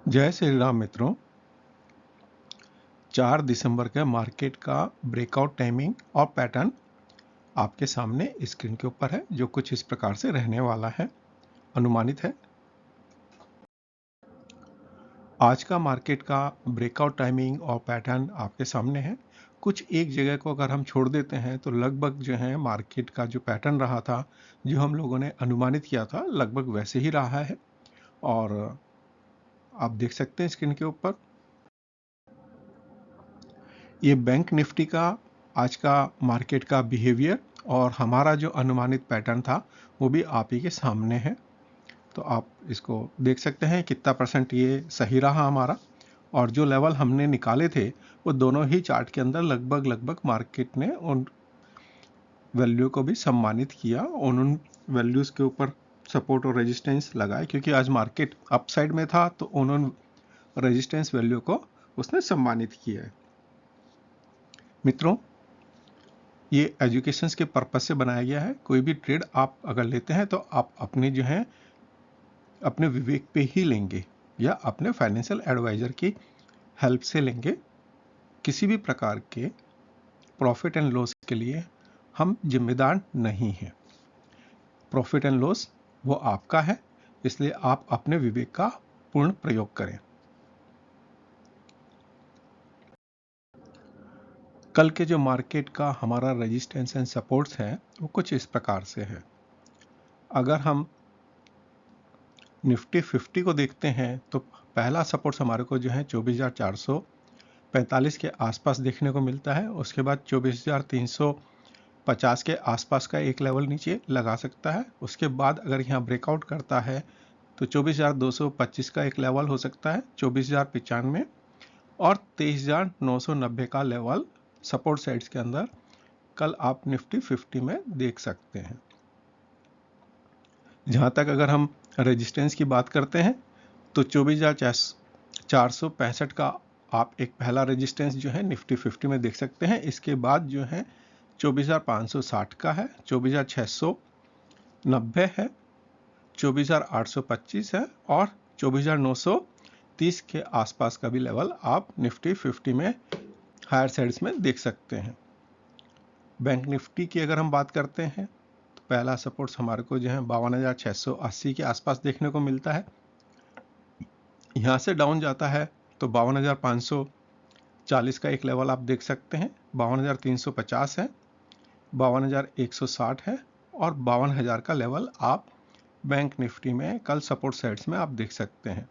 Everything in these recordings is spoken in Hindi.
जय श्री राम मित्रों। 4 दिसंबर का मार्केट का ब्रेकआउट टाइमिंग और पैटर्न आपके सामने स्क्रीन के ऊपर है, जो कुछ इस प्रकार से रहने वाला है, अनुमानित है। आज का मार्केट का ब्रेकआउट टाइमिंग और पैटर्न आपके सामने है। कुछ एक जगह को अगर हम छोड़ देते हैं तो लगभग जो है मार्केट का जो पैटर्न रहा था, जो हम लोगों ने अनुमानित किया था, लगभग वैसे ही रहा है। और आप देख सकते हैं स्क्रीन के ऊपर ये बैंक निफ्टी का आज का मार्केट का बिहेवियर और हमारा जो अनुमानित पैटर्न था वो भी आप ही के सामने है। तो आप इसको देख सकते हैं कितना परसेंट ये सही रहा हमारा, और जो लेवल हमने निकाले थे वो दोनों ही चार्ट के अंदर लगभग मार्केट ने उन वैल्यू को भी सम्मानित किया, उन वैल्यूज़ के ऊपर सपोर्ट और रेजिस्टेंस लगाए, क्योंकि आज मार्केट अपसाइड में था तो उन्होंने रेजिस्टेंस वैल्यू को उसने सम्मानित किया है। मित्रों, ये एजुकेशन के पर्पस से बनाया गया है। कोई भी ट्रेड आप अगर लेते हैं तो आप अपने जो है अपने विवेक पे ही लेंगे या अपने फाइनेंशियल एडवाइजर की हेल्प से लेंगे। किसी भी प्रकार के प्रॉफिट एंड लॉस के लिए हम जिम्मेदार नहीं हैं। प्रॉफिट एंड लॉस वो आपका है, इसलिए आप अपने विवेक का पूर्ण प्रयोग करें। कल के जो मार्केट का हमारा रेजिस्टेंस एंड सपोर्ट्स है वो कुछ इस प्रकार से है। अगर हम निफ्टी 50 को देखते हैं तो पहला सपोर्ट हमारे को जो है 24,445 के आसपास देखने को मिलता है। उसके बाद 24,350 के आसपास का एक लेवल नीचे लगा सकता है। उसके बाद अगर यहाँ ब्रेकआउट करता है तो 24,225 का एक लेवल हो सकता है, 24,095 और 23,990 का लेवल सपोर्ट साइड्स के अंदर कल आप निफ्टी 50 में देख सकते हैं। जहाँ तक अगर हम रेजिस्टेंस की बात करते हैं तो 24,465 का आप एक पहला रेजिस्टेंस जो है निफ्टी 50 में देख सकते हैं। इसके बाद जो है 24,560 का है, 24,690 है, 24,825 है और 24,930 के आसपास का भी लेवल आप निफ्टी 50 में हायर साइड्स में देख सकते हैं। बैंक निफ्टी की अगर हम बात करते हैं तो पहला सपोर्ट हमारे को जो है 52,680 के आसपास देखने को मिलता है। यहाँ से डाउन जाता है तो 52,540 का एक लेवल आप देख सकते हैं, 52,350 है, 52,160 है और 52,000 का लेवल आप बैंक निफ्टी में कल सपोर्ट साइड्स में आप देख सकते हैं।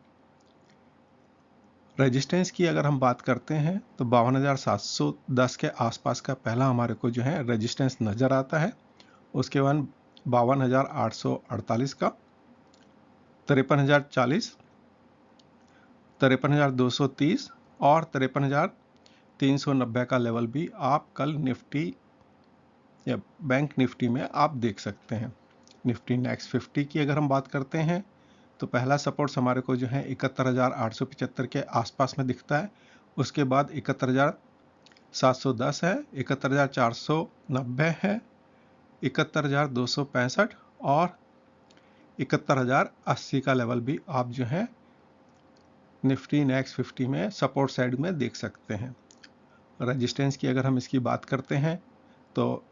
रेजिस्टेंस की अगर हम बात करते हैं तो 52,710 के आसपास का पहला हमारे को जो है रेजिस्टेंस नज़र आता है। उसके बाद 52,848 का, 53,040, 53,230 और 53,390 का लेवल भी आप कल निफ्टी या बैंक निफ्टी में आप देख सकते हैं। निफ्टी नेक्स्ट 50 की अगर हम बात करते हैं तो पहला सपोर्ट हमारे को जो है 71,875 के आसपास में दिखता है। उसके बाद 71,710 है, 71,490 है, 71,265 और 71,080 का लेवल भी आप जो है निफ्टी नेक्स्ट 50 में सपोर्ट साइड में देख सकते हैं। रेजिस्टेंस की अगर हम इसकी बात करते हैं तो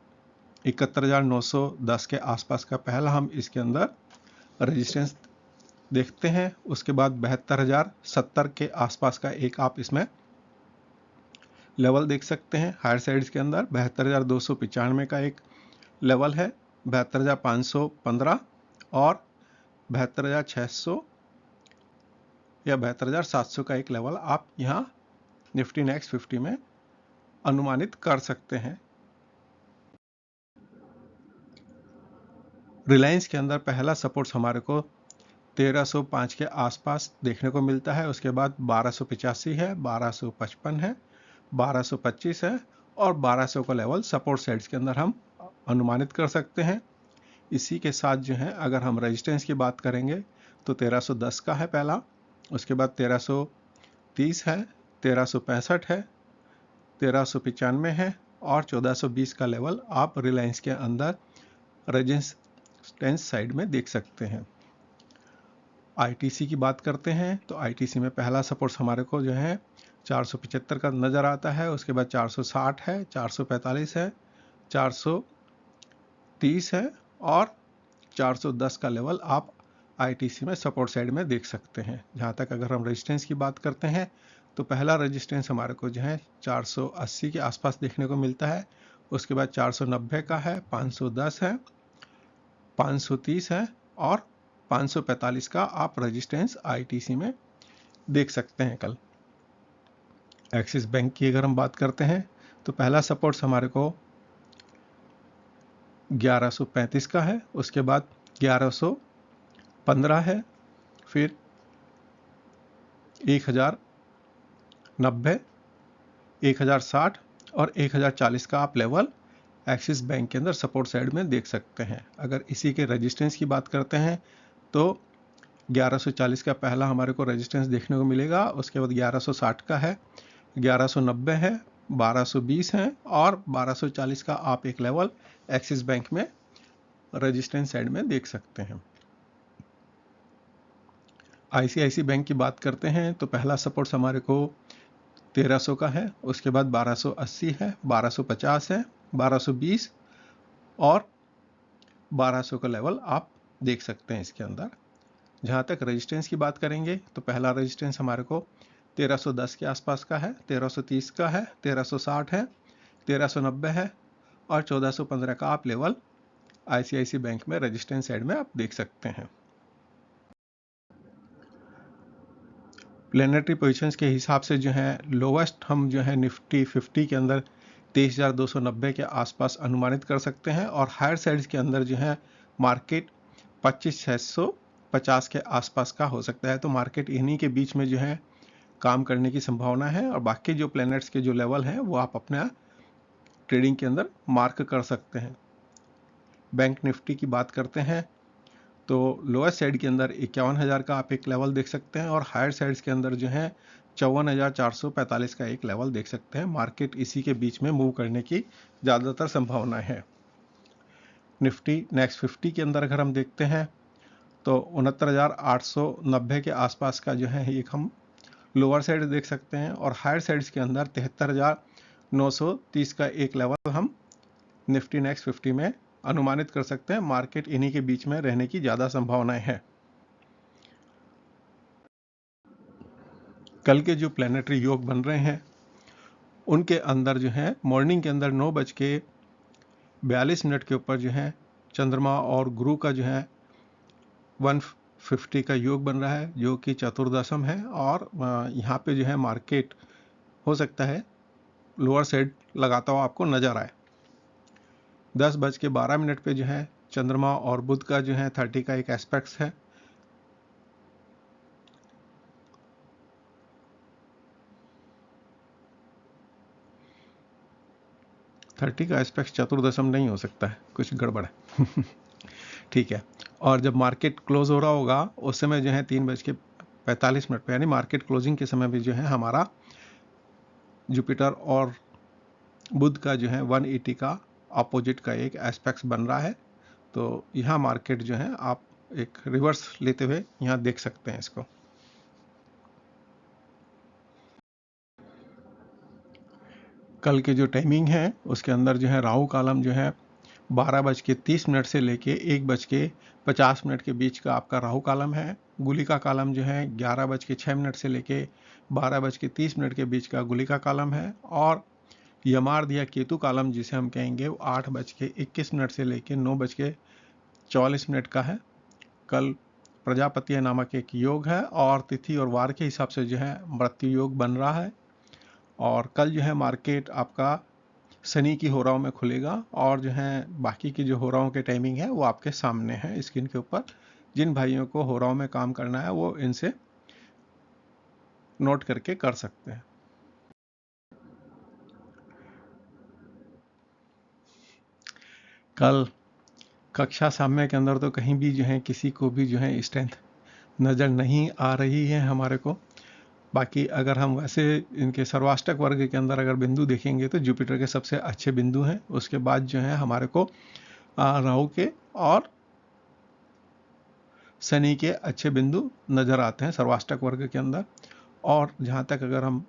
71,910 के आसपास का पहला हम इसके अंदर रेजिस्टेंस देखते हैं। उसके बाद 72,070 के आसपास का एक आप इसमें लेवल देख सकते हैं। हायर साइड्स के अंदर 72,295 का एक लेवल है, 72,515 और 72,600 या 72,700 का एक लेवल आप यहाँ निफ्टी नेक्स्ट 50 में अनुमानित कर सकते हैं। रिलायंस के अंदर पहला सपोर्ट हमारे को 1305 के आसपास देखने को मिलता है। उसके बाद 1285 है, 1255 है, 1225 है और 1200 का लेवल सपोर्ट साइड्स के अंदर हम अनुमानित कर सकते हैं। इसी के साथ जो है अगर हम रेजिस्टेंस की बात करेंगे तो 1310 का है पहला, उसके बाद 1330 है, 1365 है, 1395 है और 1420 का लेवल आप रिलायंस के अंदर रेजिस्टेंस साइड में देख सकते हैं। आईटीसी की बात करते हैं तो आईटीसी में पहला सपोर्ट हमारे को जो है 475 का नज़र आता है, उसके बाद 460 है, 445 है, 430 है और 410 का लेवल आप आईटीसी में सपोर्ट साइड में देख सकते हैं। जहाँ तक अगर हम रेजिस्टेंस की बात करते हैं तो पहला रेजिस्टेंस हमारे को जो है 480 के आसपास देखने को मिलता है, उसके बाद 490 का है, 510 है, 530 है और 545 का आप रेजिस्टेंस आईटीसी में देख सकते हैं। कल एक्सिस बैंक की अगर हम बात करते हैं तो पहला सपोर्ट हमारे को 1135 का है, उसके बाद 1115 है, फिर 1090, 1060 और 1040 का आप लेवल एक्सिस बैंक के अंदर सपोर्ट साइड में देख सकते हैं। अगर इसी के रेजिस्टेंस की बात करते हैं तो 1140 का पहला हमारे को रेजिस्टेंस देखने को मिलेगा, उसके बाद 1160 का है, 1190 है, 1220 है और 1240 का आप एक लेवल एक्सिस बैंक में रेजिस्टेंस साइड में देख सकते हैं। आईसीआईसी बैंक की बात करते हैं तो पहला सपोर्ट हमारे को 1300 का है, उसके बाद 1280 है, 1250 है, 1220 और 1200 का लेवल आप देख सकते हैं इसके अंदर। जहाँ तक रेजिस्टेंस की बात करेंगे तो पहला रेजिस्टेंस हमारे को 1310 के आसपास का है, 1330 का है, 1360 है, 1390 है और 1415 का आप लेवल आईसीआईसी बैंक में रेजिस्टेंस साइड में आप देख सकते हैं। प्लेनेटरी पोजीशंस के हिसाब से जो है लोवेस्ट हम जो है निफ्टी 50 के अंदर 23,290 के आसपास अनुमानित कर सकते हैं और हायर साइड्स के अंदर जो है मार्केट 25,650 के आसपास का हो सकता है। तो मार्केट इन्हीं के बीच में जो है काम करने की संभावना है और बाकी जो प्लैनेट्स के जो लेवल हैं वो आप अपने ट्रेडिंग के अंदर मार्क कर सकते हैं। बैंक निफ्टी की बात करते हैं तो लोअर साइड के अंदर 51,000 का आप एक लेवल देख सकते हैं और हायर साइड्स के अंदर जो है 54,445 का एक लेवल देख सकते हैं। मार्केट इसी के बीच में मूव करने की ज़्यादातर संभावना है। निफ्टी नेक्स्ट 50 के अंदर अगर हम देखते हैं तो 69,890 के आसपास का जो है एक हम लोअर साइड देख सकते हैं और हायर साइड्स के अंदर 73,930 का एक लेवल हम निफ्टी नेक्स्ट 50 में अनुमानित कर सकते हैं। मार्केट इन्हीं के बीच में रहने की ज़्यादा संभावनाएं हैं। कल के जो प्लैनेटरी योग बन रहे हैं उनके अंदर जो है मॉर्निंग के अंदर 9:42 के ऊपर जो है चंद्रमा और गुरु का जो है 150 का योग बन रहा है जो कि चतुर्दशम है और यहाँ पे जो है मार्केट हो सकता है लोअर साइड लगाता हुआ आपको नजर आए। 10:12 पे जो है चंद्रमा और बुध का जो है 30 का एक एस्पेक्ट्स है। थर्टी का एस्पेक्ट चतुर्दशम नहीं हो सकता है, कुछ गड़बड़ है। ठीक है। और जब मार्केट क्लोज हो रहा होगा उस समय जो है 3:45 पे यानी मार्केट क्लोजिंग के समय भी जो है हमारा जुपिटर और बुध का जो है 180 का अपोजिट का एक एस्पेक्ट बन रहा है। तो यहाँ मार्केट जो है आप एक रिवर्स लेते हुए यहाँ देख सकते हैं इसको। कल के जो टाइमिंग है उसके अंदर जो है राहु कालम जो है 12:30 से लेके 1:50 के बीच का आपका राहु कालम है। गुलिका कालम जो है 11:06 से लेके 12:30 के बीच का गुलिका कालम है और यमार्ध या केतु कालम जिसे हम कहेंगे वो 8:21 से लेके 9:44 का है। कल प्रजापति नामक एक योग है और तिथि और वार के हिसाब से जो है मृत्यु योग बन रहा है। और कल जो है मार्केट आपका शनि की होराओं में खुलेगा और जो है बाकी की जो होराओं के टाइमिंग है वो आपके सामने है स्क्रीन के ऊपर। जिन भाइयों को होराओं में काम करना है वो इनसे नोट करके कर सकते हैं। कल कक्षा सामने के अंदर तो कहीं भी जो है किसी को भी जो है स्ट्रेंथ नज़र नहीं आ रही है हमारे को। बाकी अगर हम वैसे इनके सर्वाष्टक वर्ग के अंदर अगर बिंदु देखेंगे तो जुपिटर के सबसे अच्छे बिंदु हैं। उसके बाद जो है हमारे को राहु के और शनि के अच्छे बिंदु नज़र आते हैं सर्वाष्टक वर्ग के अंदर। और जहाँ तक अगर हम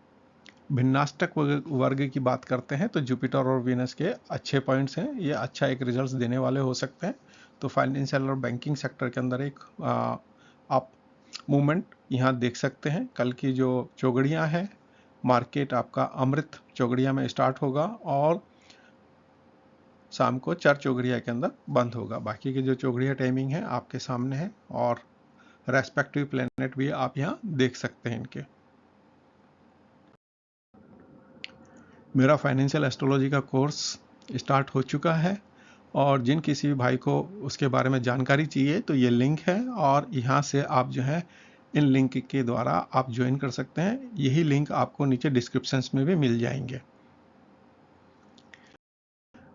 भिन्नाष्टक वर्ग की बात करते हैं तो जुपिटर और वीनस के अच्छे पॉइंट्स हैं, ये अच्छा एक रिजल्ट्स देने वाले हो सकते हैं। तो फाइनेंशियल और बैंकिंग सेक्टर के अंदर एक आप मूवमेंट यहाँ देख सकते हैं। कल की जो चौगड़ियाँ हैं, मार्केट आपका अमृत चौगड़िया में स्टार्ट होगा और शाम को चर चौगड़िया के अंदर बंद होगा। बाकी की जो चौगड़िया टाइमिंग है आपके सामने है और रेस्पेक्टिव प्लेनेट भी आप यहाँ देख सकते हैं इनके। मेरा फाइनेंशियल एस्ट्रोलॉजी का कोर्स स्टार्ट हो चुका है और जिन किसी भी भाई को उसके बारे में जानकारी चाहिए तो ये लिंक है और यहाँ से आप जो है इन लिंक के द्वारा आप ज्वाइन कर सकते हैं। यही लिंक आपको नीचे डिस्क्रिप्शंस में भी मिल जाएंगे।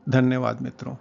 धन्यवाद मित्रों।